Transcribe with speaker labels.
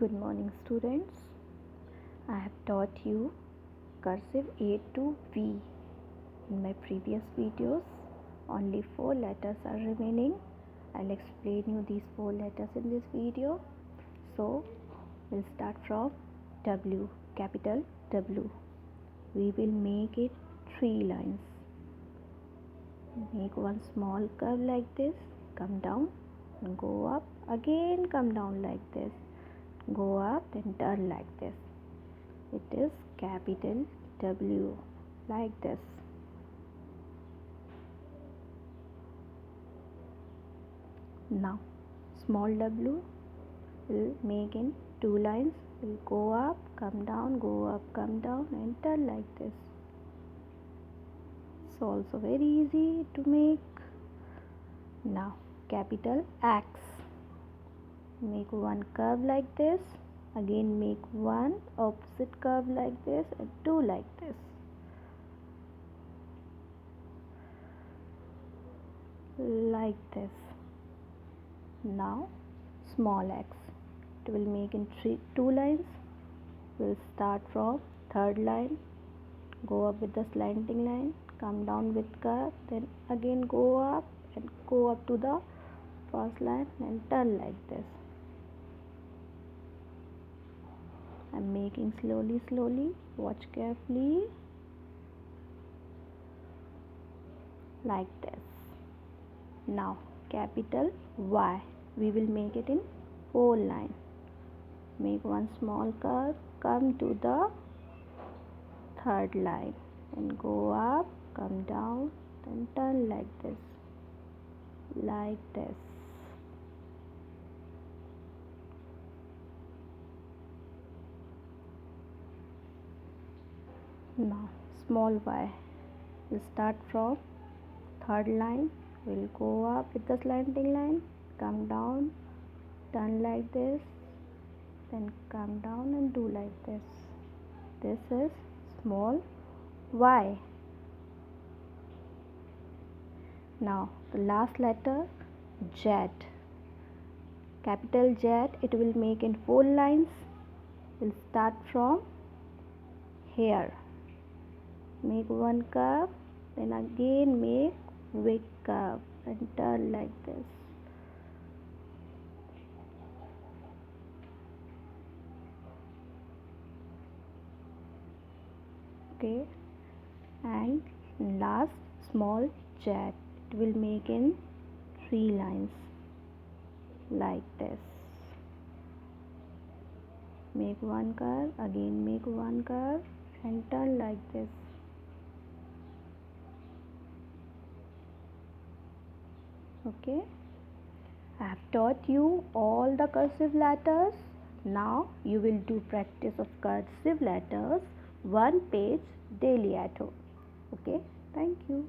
Speaker 1: Good morning, students. I have taught you cursive A to V. In my previous videos, only 4 letters are remaining. I'll explain you these 4 letters in this video. So, we'll start from W, capital W. We will make it 3 lines. Make one small curve like this, come down and go up, again come down like this. Go up and turn like this. It is capital W, like this. Now small w will make in 2 lines. Will go up, come down, go up, come down and turn like this. It's also very easy to make. Now capital X. Make one curve like this, again make one opposite curve like this and 2 like this. Like this. Now small x. It will make in 2 lines. We'll start from third line, go up with the slanting line, come down with curve, then again go up and go up to the first line and turn like this. I'm making slowly, watch carefully, like this. Now capital Y, we will make it in 4 lines. Make one small curve, come to the third line and go up, come down, then turn like this, like this. Now small y, we'll start from third line, we'll go up with the slanting line, come down, turn like this, then come down and do like this. This is small y. Now the last letter Z, capital Z, it will make in 4 lines. We'll start from here. Make one curve, then again make big curve and turn like this. Okay, and last small Z, it will make in 3 lines like this. Make one curve, again make one curve and turn like this. Okay, I have taught you all the cursive letters. Now you will do practice of cursive letters 1 page daily at home. Okay, thank you.